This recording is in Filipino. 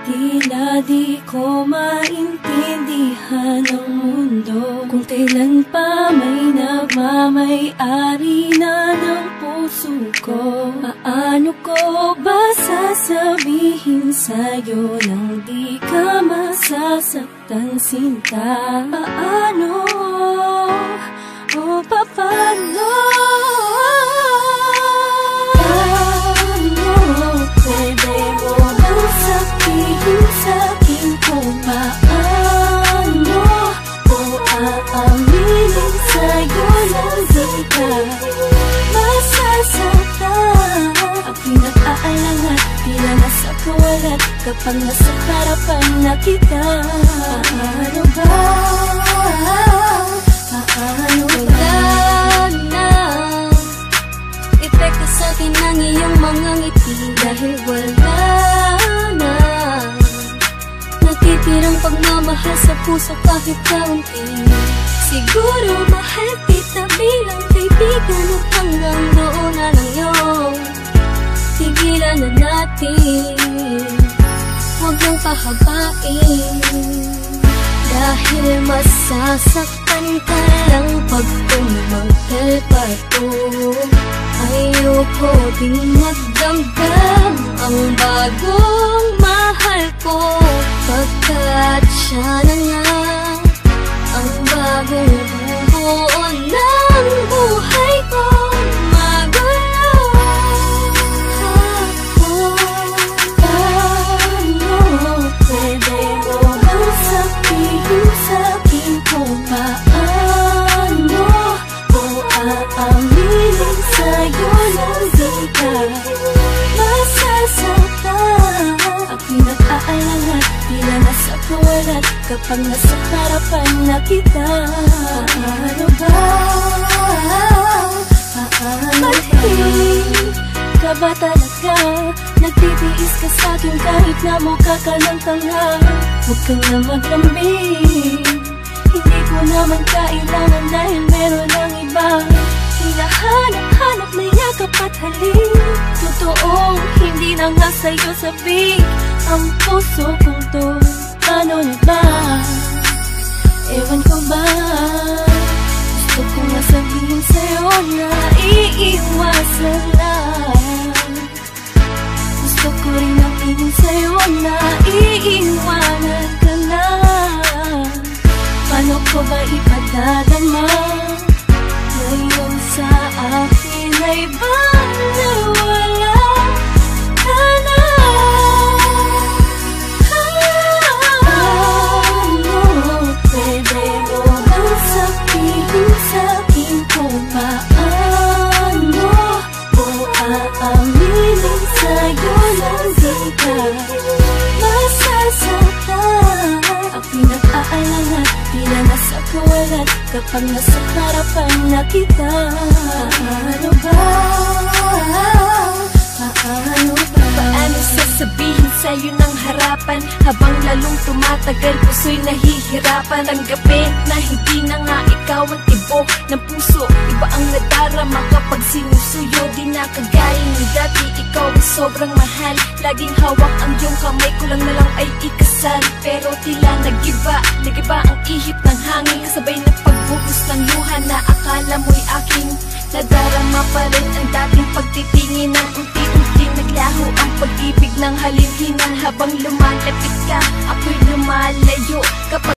Tila di ko maintindihan ang mundo kung kailan pa may nagmamay-ari na ng puso ko. Paano ko ba sasabihin sa'yo nang di ka masasaktan, sinta? Paano? O paano? Pwede mo bang sabihin sa'kin kung paano o aaminin sa'yo lang di ka masasaktan? Ang pinag-aalangan, tila nasa kawalan kapag nasa harapan na kita. Paano ba? Paano ba? Epekto sa'kin ang iyong mga ngiti dahil wala na natitirang pagmamahal sa puso kahit kaunti. Siguro mahal kita bilang kaibigan at hanggang doon na lang yun. Tigilan na natin, huwag nang pahabain, dahil masasaktan ka lang pag tumanggal pa to. Ayoko ding magdamdam ang bagong mahal ko, pagkat siya na nga ang bagong buo ng buhay ko. Magulo ako. Paano? Pwede mo bang sabihin sa'kin kung paano o aaminin sa'yo lang di ka masasaktan? Ang pinag-aalangan, tila nasa kawalan kapag nasa harapan na kita. Paano ba? Paano ba? Ka ba talaga? Nagtitiis ka sa'kin kahit na mukha ka ng tanga. Huwag kang na maglambing, hindi ko naman kailangan dahil meron ng iba. Hinahanap-hanap na yakap at halik. Totoong hindi na nga sa'yo sabi ang puso kong to. Paano na ba? Ewan ko ba? Gusto ko nga sabihin sa'yo na iiwasan lang. Gusto ko rin aminin sa'yo na iiwanan ka na. Paano ko ba ipadadama ngayon sa akin ay baliwala ka na? Paano? Pwede mo bang sabihin sa'kin kung paano o aaminin sa'yo lang di ka masasaktan? Ang pinag-aalangan, tila nasa kawalan kapag nasa harapan na kita. Paano ba? Paano ba? Paano sasabihin sa'yo ng harapan habang lalong tumatagal puso'y nahihirapan tanggapin na hindi na nga ikaw ang tibok ng puso. Iba ang nadarama kapag sinusuyo, di na kagaya ni dati. Ikaw ay sobrang mahal, laging hawak ang iyong kamay, kulang na lang ay ikasal. Pero tila nagiba ang ihip ng hangin, kasabay ng pagbuhos ng luha na akala mo'y akin. Nadarama pa rin ang dating pagtitingin ng unti-unti naglaho ang pag-ibig ng halinhinan habang lumalapit ka.